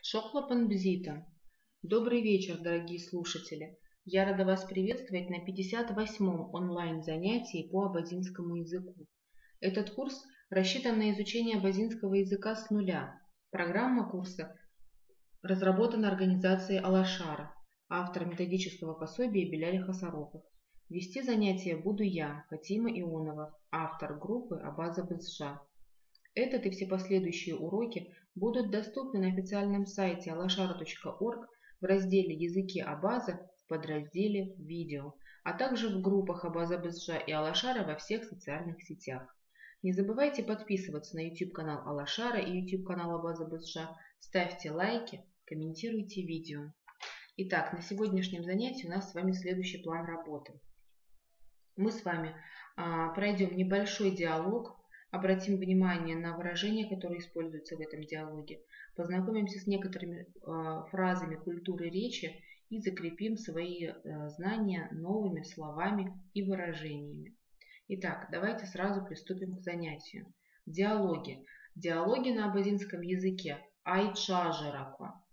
Шохлопан бзита. Добрый вечер, дорогие слушатели. Я рада вас приветствовать на 58-м онлайн-занятии по абазинскому языку. Этот курс рассчитан на изучение абазинского языка с нуля. Программа курса разработана организацией Алашара, автор методического пособия Беляли Хасаропов. Вести занятия буду я, Фатима Ионова, автор группы Абаза Бызжа. Этот и все последующие уроки будут доступны на официальном сайте alashara.org в разделе «Языки Абаза» в подразделе «Видео», а также в группах Абаза Бызжа и Алашара во всех социальных сетях. Не забывайте подписываться на YouTube-канал Алашара и YouTube-канал Абаза Бызжа, ставьте лайки, комментируйте видео. Итак, на сегодняшнем занятии у нас с вами следующий план работы. Мы с вами пройдем небольшой диалог, обратим внимание на выражения, которые используются в этом диалоге, познакомимся с некоторыми фразами культуры речи и закрепим свои знания новыми словами и выражениями. Итак, давайте сразу приступим к занятию. Диалоги. Диалоги на абазинском языке. Айчажераква.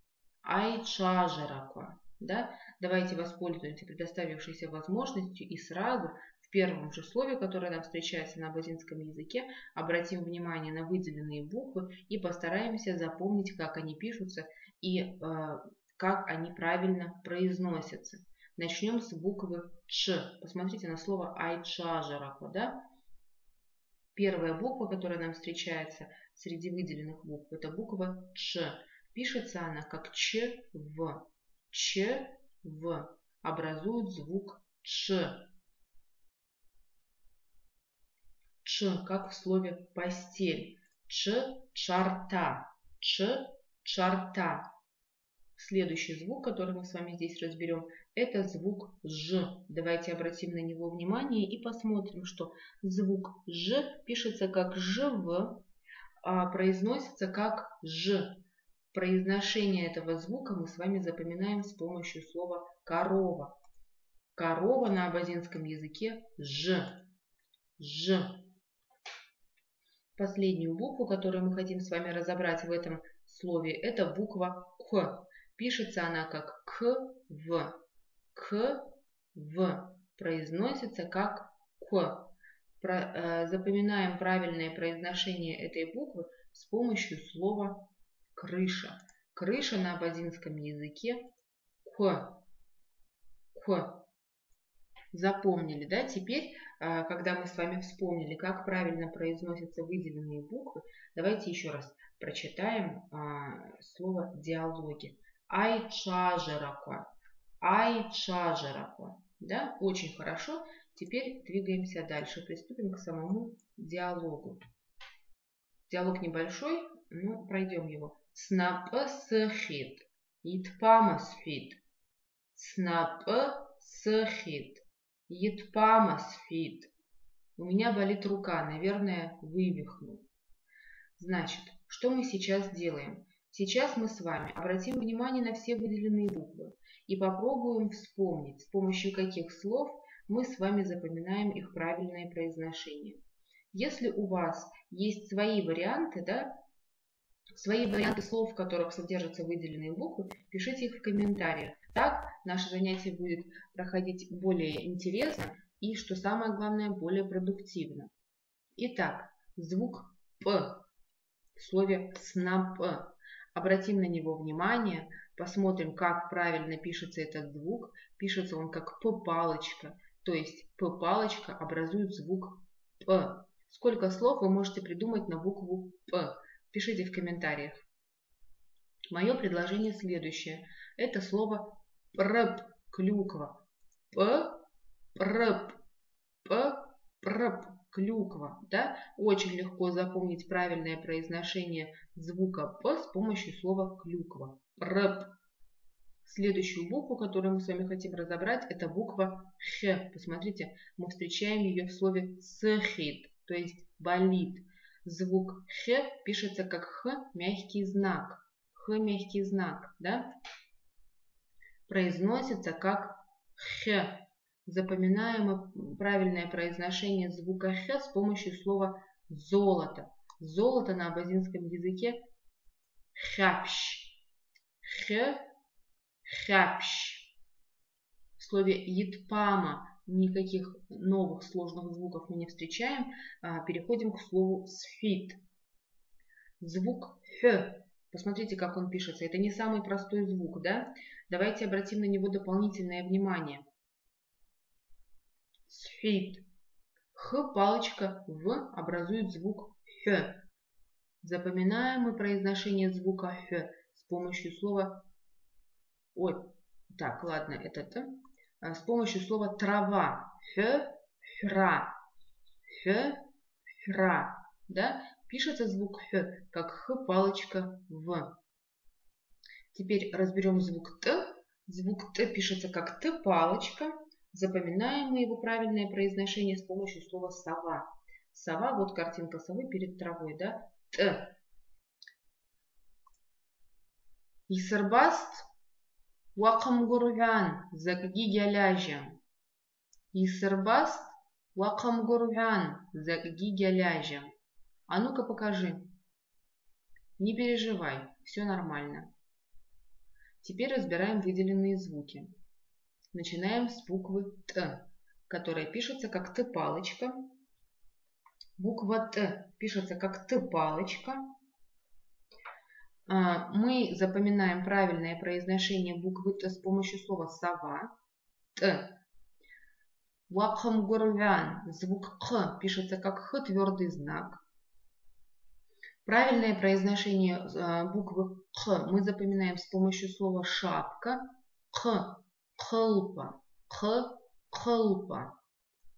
Айчажераква. Да? Давайте воспользуемся предоставившейся возможностью и сразу в первом же слове, которое нам встречается на абазинском языке, обратим внимание на выделенные буквы и постараемся запомнить, как они пишутся и как они правильно произносятся. Начнем с буквы Ч. Посмотрите на слово айчажераква. Да? Первая буква, которая нам встречается среди выделенных букв, это буква Ч. Пишется она как Ч-В. Ч-В. Образует звук Ч. Ч, как в слове постель. Ч-чарта. Ч-чарта. Следующий звук, который мы с вами здесь разберем, это звук Ж. Давайте обратим на него внимание и посмотрим, что звук Ж пишется как ЖВ, а произносится как Ж. Произношение этого звука мы с вами запоминаем с помощью слова корова. Корова на абазинском языке Ж. Ж. Последнюю букву, которую мы хотим с вами разобрать в этом слове, это буква К. Пишется она как К-В. К-В. Произносится как К. Запоминаем правильное произношение этой буквы с помощью слова крыша. Крыша на абазинском языке К. К. Запомнили, да? Теперь, когда мы с вами вспомнили, как правильно произносятся выделенные буквы, давайте еще раз прочитаем слово диалоги. Айчажераква. Айчажераква. Да? Очень хорошо. Теперь двигаемся дальше. Приступим к самому диалогу. Диалог небольшой, но пройдем его. Снапэ-сэхит. Итпамасфит. Снапэ-сэхит. Итпамасфит. У меня болит рука, наверное, вывихнул. Значит, что мы сейчас делаем? Сейчас мы с вами обратим внимание на все выделенные буквы и попробуем вспомнить, с помощью каких слов мы с вами запоминаем их правильное произношение. Если у вас есть свои варианты, да, свои варианты слов, в которых содержатся выделенные буквы, пишите их в комментариях. Так наше занятие будет проходить более интересно и, что самое главное, более продуктивно. Итак, звук П в слове снап. Обратим на него внимание, посмотрим, как правильно пишется этот звук. Пишется он как П-палочка, то есть П-палочка образует звук П. Сколько слов вы можете придумать на букву П? Пишите в комментариях. Мое предложение следующее. Это слово прп, клюква. П-прп, п-прп, клюква. Да? Очень легко запомнить правильное произношение звука П с помощью слова клюква. Прп. Следующую букву, которую мы с вами хотим разобрать, это буква Х. Посмотрите, мы встречаем ее в слове сэхит, то есть болит. Звук Х пишется как Х мягкий знак. Х мягкий знак, да? Произносится как Х. Запоминаем правильное произношение звука Х с помощью слова золото. Золото на абазинском языке хапщ. х, хяпщ. В слове ятпама никаких новых сложных звуков мы не встречаем. Переходим к слову сфит. Звук х. Посмотрите, как он пишется. Это не самый простой звук, да? Давайте обратим на него дополнительное внимание. Сфит. Х, палочка, в образует звук х. Запоминаем мы произношение звука х с помощью слова... Ой, так, ладно, это т. С помощью слова трава. Х, хра. Х, хра. Да? Пишется звук х, как х, палочка, в. Теперь разберем звук т. Звук т пишется как т, палочка. Запоминаем мы его правильное произношение с помощью слова сова. Сова, вот картинка совы перед травой, да? Т. Исырбаст вакамгурган закги гяляжам. Исырбаст вакамгурган закги гяляжам. А ну-ка покажи. Не переживай, все нормально. Теперь разбираем выделенные звуки. Начинаем с буквы Т, которая пишется как Т-палочка. Буква Т пишется как Т-палочка. Мы запоминаем правильное произношение буквы Т с помощью слова сова. Т. Вакхамгурвян. Звук Х пишется как Х, твердый знак. Правильное произношение буквы Х мы запоминаем с помощью слова шапка. Х. Хлпа. Х. Хлпа.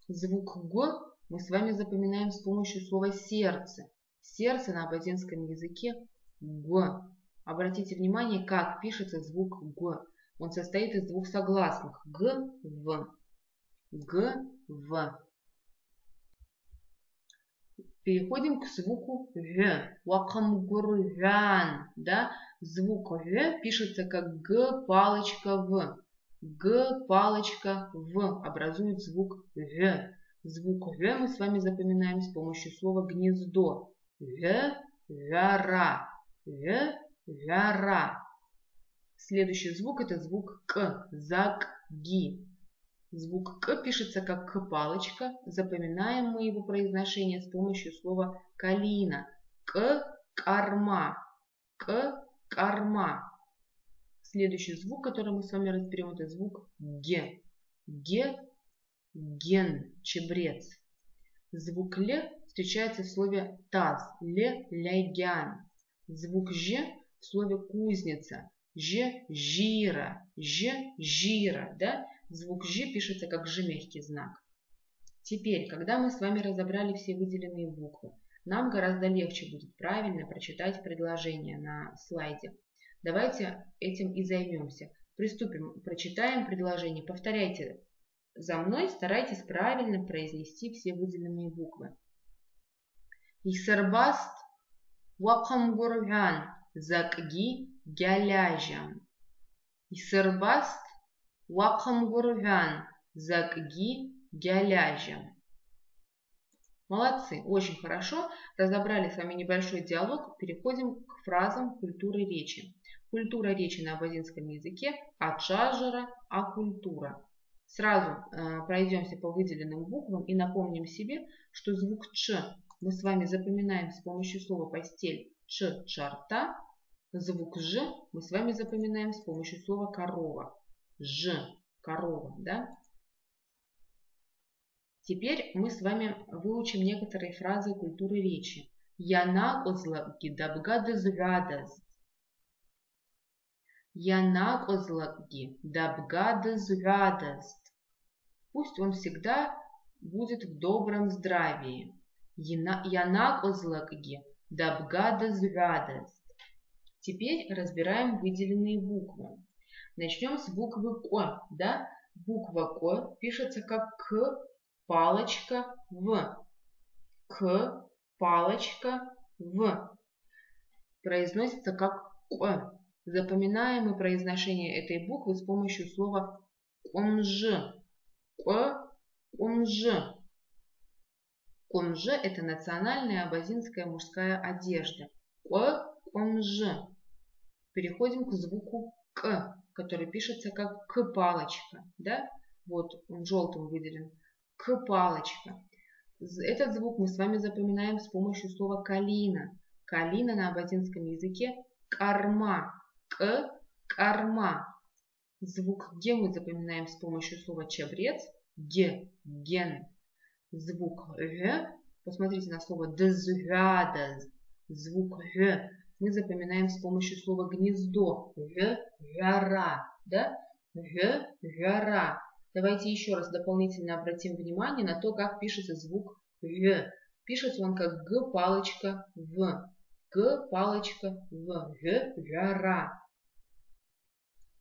Звук Г мы с вами запоминаем с помощью слова сердце. Сердце на абазинском языке Г. Обратите внимание, как пишется звук Г. Он состоит из двух согласных. Г, В. Г, В. Переходим к звуку В. Вакамгурвян. Да? Звук В пишется как Г, палочка, В. Г, палочка, В. Образует звук В. Звук В мы с вами запоминаем с помощью слова гнездо. В, вяра. В, вяра. Следующий звук это звук К. Зак, ги. Звук К пишется как К-палочка. Запоминаем мы его произношение с помощью слова калина. К, корма. К, корма. Следующий звук, который мы с вами разберем, это звук Г. Г, ген, чебрец. Звук Л встречается в слове таз. Л, лягян. Звук Ж в слове кузница. Ж, жира. Ж, жира. Да? Звук Ж пишется как Ж, мягкий знак. Теперь, когда мы с вами разобрали все выделенные буквы, нам гораздо легче будет правильно прочитать предложение на слайде. Давайте этим и займемся. Приступим, прочитаем предложение. Повторяйте за мной, старайтесь правильно произнести все выделенные буквы. Исырбаст вакамгурган закги гяляжам. Исырбаст вакамгурган закги гяляжам. Молодцы, очень хорошо. Разобрали с вами небольшой диалог. Переходим к фразам культуры речи. Культура речи на абазинском языке от шажара а культура. Сразу пройдемся по выделенным буквам и напомним себе, что звук Ч мы с вами запоминаем с помощью слова постель. Ч, чарта. Звук Ж мы с вами запоминаем с помощью слова корова. Ж, корова, да? Теперь мы с вами выучим некоторые фразы культуры речи. Янак озлаки дабгады звядаз. Янак озлаки дабгады звядаз. Пусть он всегда будет в добром здравии. Янак озлаки дабгады звядаз. Теперь разбираем выделенные буквы. Начнем с буквы К. Да? Буква К пишется как К, палочка, В. К, палочка, В. Произносится как К. Запоминаем мы произношение этой буквы с помощью слова комж. К, комж. Комж – это национальная абазинская мужская одежда. К, комж. Переходим к звуку К, который пишется как К палочка, да? Вот он желтым выделен. К палочка. Этот звук мы с вами запоминаем с помощью слова калина. Калина на абазинском языке корма. К, корма. Звук Г мы запоминаем с помощью слова чабрец. Г, ген. Звук Г, посмотрите на слово дзвяда. Звук Г мы запоминаем с помощью слова гнездо. Гара, да? Гара. Давайте еще раз дополнительно обратим внимание на то, как пишется звук Г. Пишется он как Г палочка В. Г палочка В. Гара.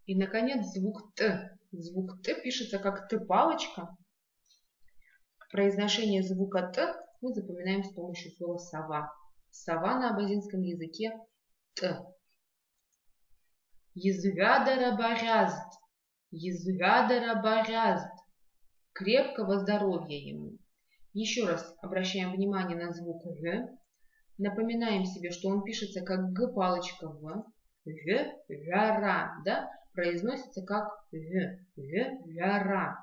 И, наконец, звук Т. Звук Т пишется как Т палочка. Произношение звука Т мы запоминаем с помощью слова сова. Сова на абазинском языке Т. Езвядара барязд. Езвядара барязд. Крепкого здоровья ему. Еще раз обращаем внимание на звук Г. Напоминаем себе, что он пишется как Г палочка В. Гара, да? Произносится как гара.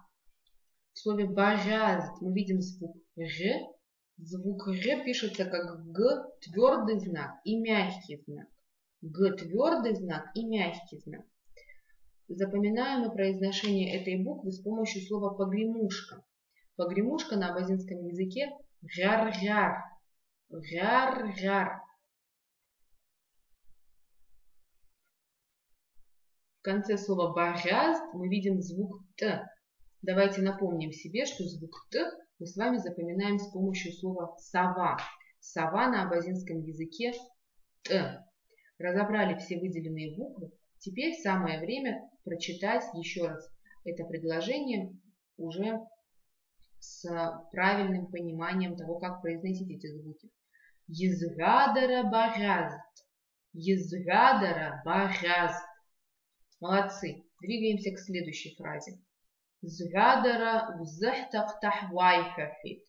В слове барязд мы видим звук Ж. Звук Ж пишется как Г твердый знак и мягкий знак. Г твердый знак и мягкий знак. Запоминаем мы произношение этой буквы с помощью слова погремушка. Погремушка на абазинском языке жар-жар. Жар-жар. В конце слова барязд мы видим звук Т. Давайте напомним себе, что звук Т мы с вами запоминаем с помощью слова сова. Сова на абазинском языке Т. Разобрали все выделенные буквы. Теперь самое время прочитать еще раз это предложение уже с правильным пониманием того, как произносить эти звуки. Езвядара барязд. Езвядара барязд. Молодцы. Двигаемся к следующей фразе. Звядара узехтах тахвайхафит.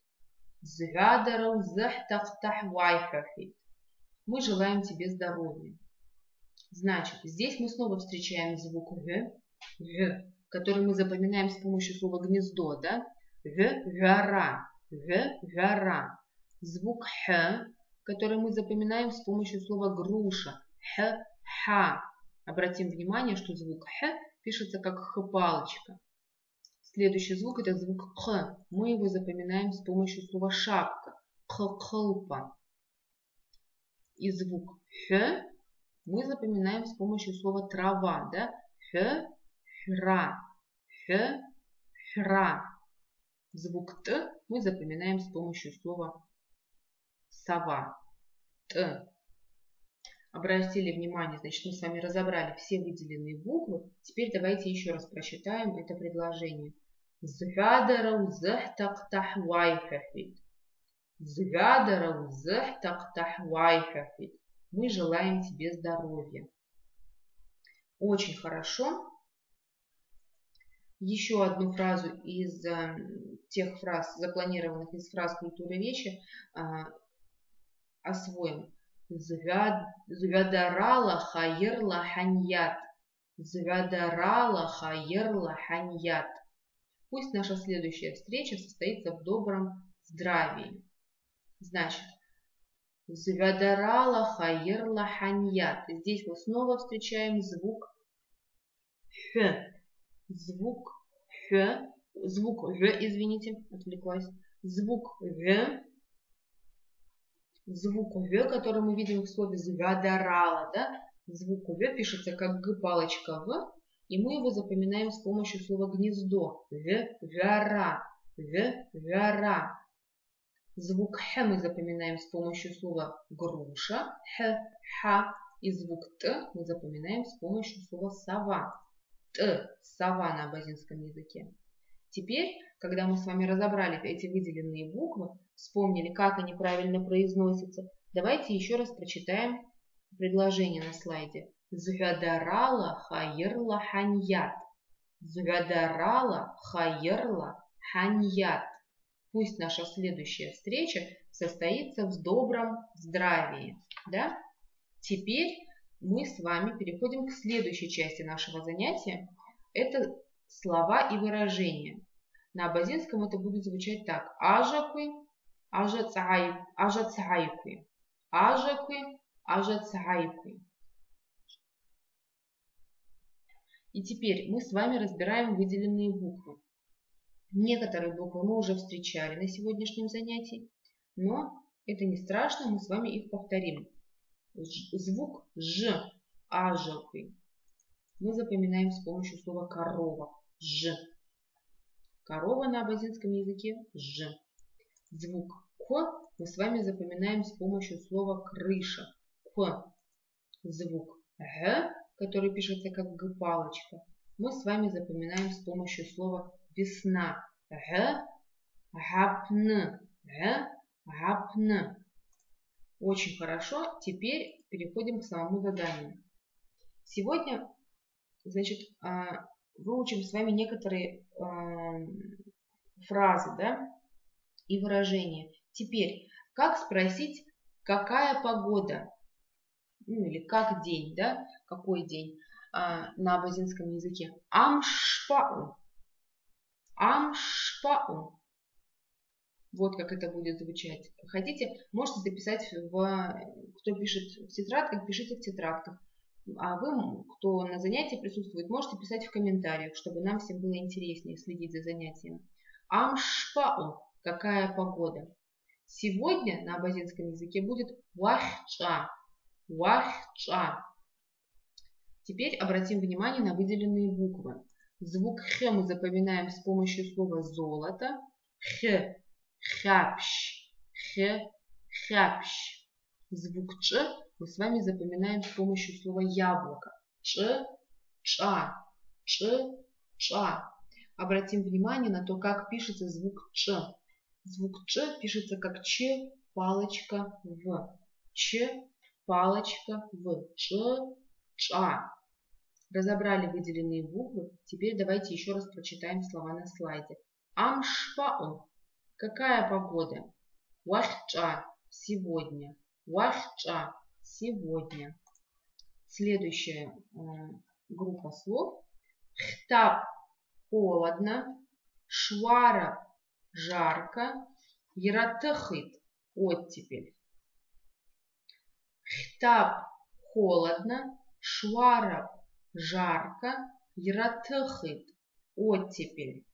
Звядара узехтах тахвайхафит. Мы желаем тебе здоровья. Значит, здесь мы снова встречаем звук Г, который мы запоминаем с помощью слова гнездо, да? Гара. Гара. Звук Х, который мы запоминаем с помощью слова груша. Ха. Обратим внимание, что звук Х пишется как Х-палочка. Следующий звук это звук Х. Мы его запоминаем с помощью слова шапка. Х-хлпа. И звук Х мы запоминаем с помощью слова трава. Да? Х-хра. Х-хра. Звук Т мы запоминаем с помощью слова сова. Т. Обратили внимание, значит, мы с вами разобрали все выделенные буквы. Теперь давайте еще раз прочитаем это предложение. Звядара узехтах тахвайхафит. Звядара узехтах тахвайхафит. Мы желаем тебе здоровья. Очень хорошо. Еще одну фразу из тех фраз, запланированных из фраз культуры речи, освоим. Звядарала хайерла ханьят. Звядарала хайерла ханьят. Пусть наша следующая встреча состоится в добром здравии. Значит, звядарала хайерла ханьят. Здесь мы снова встречаем звук Х. Звук Х. Звук Г, извините, отвлеклась. Звук Г. Звук Г, который мы видим в слове звядарала, да? Звук Г пишется как Г палочка В, и мы его запоминаем с помощью слова гнездо. Гара. Гара. Звук Х мы запоминаем с помощью слова груша. Ха. И звук Т мы запоминаем с помощью слова сова. Т. Сова на абазинском языке. Теперь, когда мы с вами разобрали эти выделенные буквы, вспомнили, как они правильно произносятся, давайте еще раз прочитаем предложение на слайде. Звядарала хайерла ханьят. Звядарала хайерла ханьят. Пусть наша следующая встреча состоится в добром здравии. Да? Теперь мы с вами переходим к следующей части нашего занятия. Это слова и выражения. На абазинском это будет звучать так. Ажакуй, ажацайкуй. Ажакуй, ажацайкуй. И теперь мы с вами разбираем выделенные буквы. Некоторые буквы мы уже встречали на сегодняшнем занятии, но это не страшно, мы с вами их повторим. Звук Ж, ажакуй, мы запоминаем с помощью слова корова. Ж. Корова на абазинском языке Ж. Звук К мы с вами запоминаем с помощью слова крыша. К. Звук Г, который пишется как Г-палочка, мы с вами запоминаем с помощью слова весна. Г, гапн. Г, гапн. Очень хорошо. Теперь переходим к самому заданию. Сегодня, значит, выучим с вами некоторые фразы, да, и выражения. Теперь, как спросить, какая погода? Ну, или как день, да? Какой день на абазинском языке? Амшпау. Амшпау. Вот как это будет звучать. Хотите, можете записать, кто пишет в тетрадках, пишите в тетрадках. А вы, кто на занятии присутствует, можете писать в комментариях, чтобы нам всем было интереснее следить за занятием. Амшпау. Какая погода? Сегодня на абазинском языке будет вахча. Вахча. Теперь обратим внимание на выделенные буквы. Звук Х мы запоминаем с помощью слова золото. Х. Хапщ. Х. Хапщ. Звук Ч мы с вами запоминаем с помощью слова яблоко. Ч. Ча. Ч. Ча. Обратим внимание на то, как пишется звук Ч. Звук Ч пишется как Ч, палочка, В. Ч, палочка, В. Ч, Ча. Разобрали выделенные буквы. Теперь давайте еще раз прочитаем слова на слайде. Амшпау. Какая погода? Вахча. Сегодня. Вахча. Сегодня. Следующая группа слов. Хтаб. Холодно. Швара. Жарко. Яратахит. Оттепель. Хтаб. Холодно. Швара. Жарко. Яратахит. Оттепель.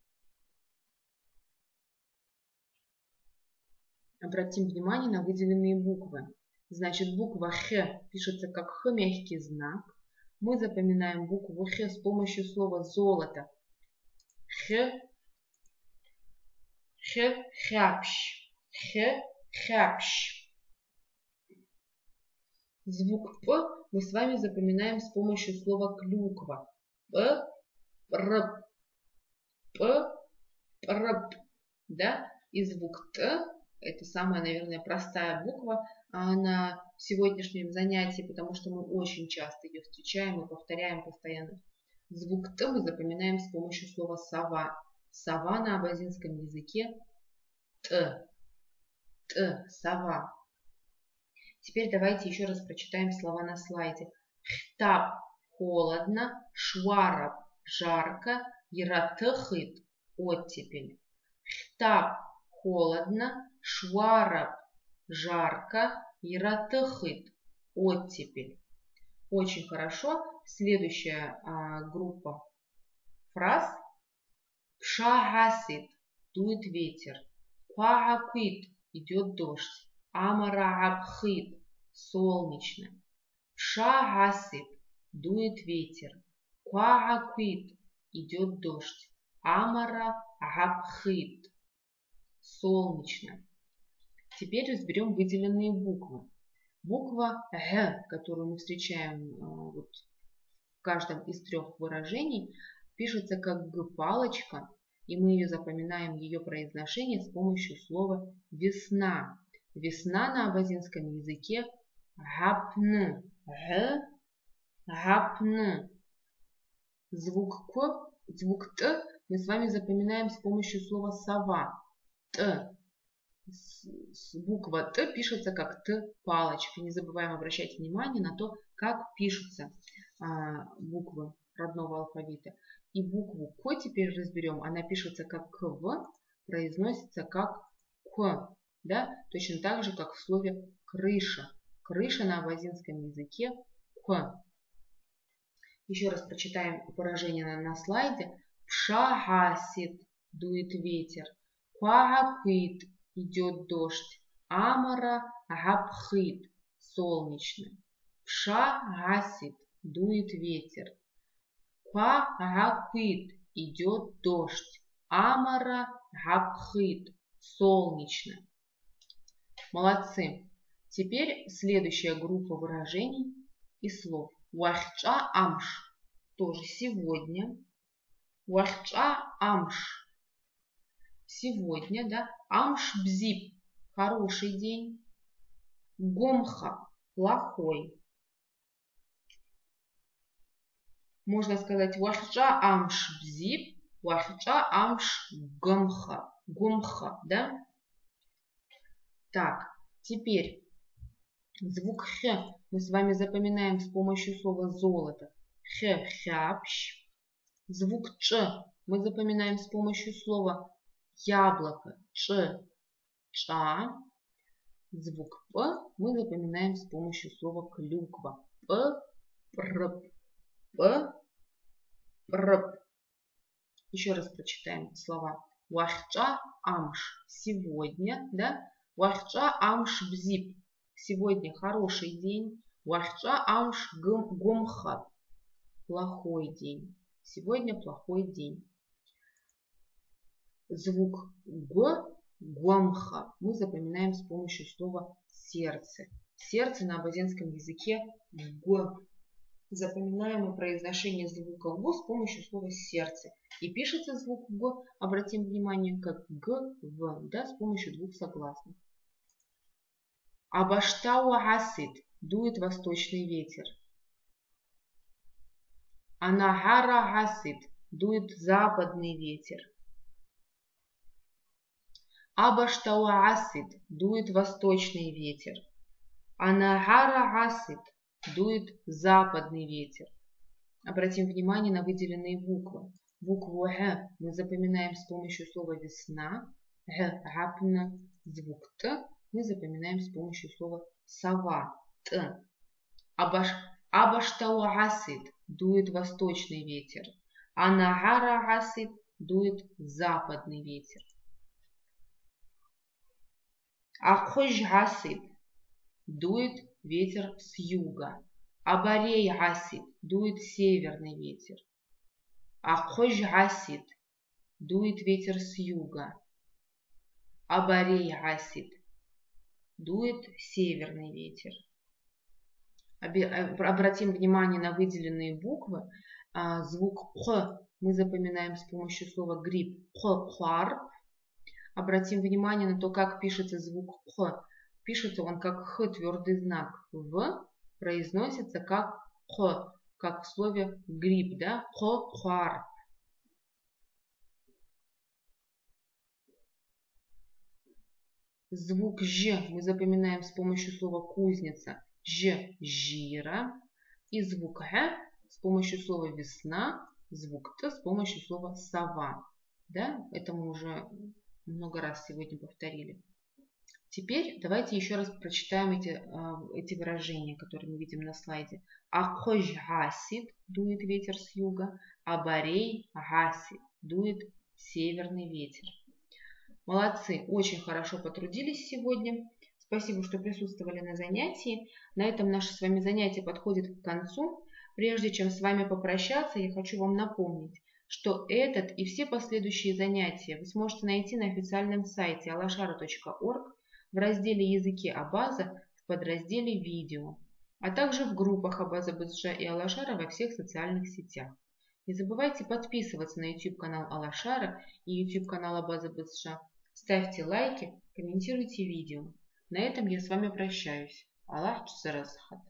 Обратим внимание на выделенные буквы. Значит, буква Х пишется как Х, мягкий знак. Мы запоминаем букву Х с помощью слова золото. Х. Х. Хапщ. Х. Хапщ. Звук П мы с вами запоминаем с помощью слова клюква. П. Р. П. Р. Да? И звук Т. Это самая, наверное, простая буква на сегодняшнем занятии, потому что мы очень часто ее встречаем и повторяем постоянно. Звук Т мы запоминаем с помощью слова сова. Сова на абазинском языке Т. Т. Сова. Теперь давайте еще раз прочитаем слова на слайде. Хтаб. Холодно. Швараб. Жарко. Яратахит. Оттепель. Хтаб. Холодно. Швараб. Жарко. Яратахит. Оттепель. Очень хорошо. Следующая группа фраз. Пшагасит. Дует ветер. Паагакит. Идет дождь. Амараабхит. Солнечно. Пшагасит. Дует ветер. Паагакит. Идет дождь. Амараабхит. Солнечно. Теперь разберем выделенные буквы. Буква Г, которую мы встречаем в каждом из трех выражений, пишется как Г-палочка, и мы ее запоминаем, ее произношение с помощью слова весна. Весна на абазинском языке гапн. Г, гапн. Звук К, звук Т мы с вами запоминаем с помощью слова сова. Т. Буква Т пишется как Т-палочка. Не забываем обращать внимание на то, как пишутся буквы родного алфавита. И букву К теперь разберем. Она пишется как КВ, произносится как К. Да? Точно так же, как в слове крыша. Крыша на абазинском языке К. Еще раз прочитаем выражение на слайде. Пшагасит, дует ветер. Квагакит, идет дождь. Амара габхит, солнечно. Пшагасит, дует ветер. Квагакит, идет дождь. Амара габхит, солнечно. Молодцы. Теперь следующая группа выражений и слов. Уахча амш, тоже сегодня. Уахча амш, сегодня, да. Амш бзип, хороший день. Гомха, плохой. Можно сказать уахча амш бзип, уахча амш гомха. Гомха, да. Так, теперь звук х мы с вами запоминаем с помощью слова золото. Х, хяпщ. Звук ч мы запоминаем с помощью слова яблоко. Ч, ча. Звук п мы запоминаем с помощью слова клюква. П, прп. П, прп. Еще раз прочитаем слова. Уахча амш, сегодня, да? Уахча амш бзип, сегодня хороший день. Уахча амш гомха, плохой день. Сегодня плохой день. Звук г, гомха, мы запоминаем с помощью слова сердце. Сердце на абазинском языке г. Запоминаем произношение звука г с помощью слова сердце. И пишется звук г, обратим внимание, как г, в, да, с помощью двух согласных. Абаштау асид, дует восточный ветер. Анахара асид, дует западный ветер. Абаштау асид, дует восточный ветер. Анахара асид, дует западный ветер. Обратим внимание на выделенные буквы. Букву Г мы запоминаем с помощью слова весна. Г, гапна. Звук Т мы запоминаем с помощью слова сова. Т. Абаштау асид, дует восточный ветер. Анахара асид, дует западный ветер. Ахож асид, дует ветер с юга. Абарей асид, дует северный ветер. Ахож асид, дует ветер с юга. Абарей асид, дует северный ветер. Обратим внимание на выделенные буквы. Звук Х мы запоминаем с помощью слова гриб. Х. Обратим внимание на то, как пишется звук Х. Пишется он как Х, твердый знак. В произносится как Х, как в слове гриб, да? Х. Звук Ж мы запоминаем с помощью слова кузница. Ж, жира. И звук Г с помощью слова весна. Звук Т с помощью слова сова. Да? Это мы уже много раз сегодня повторили. Теперь давайте еще раз прочитаем эти выражения, которые мы видим на слайде. Ахож гасит, дует ветер с юга. Абарей гасит, дует северный ветер. Молодцы, очень хорошо потрудились сегодня. Спасибо, что присутствовали на занятии. На этом наше с вами занятие подходит к концу. Прежде чем с вами попрощаться, я хочу вам напомнить, что этот и все последующие занятия вы сможете найти на официальном сайте alashara.org в разделе «Языки Абаза» в подразделе «Видео», а также в группах Абаза Бызжа и Алашара во всех социальных сетях. Не забывайте подписываться на YouTube-канал Алашара и YouTube-канал Абаза Бызжа. Ставьте лайки, комментируйте видео. На этом я с вами прощаюсь. Аллах Чусарасхат.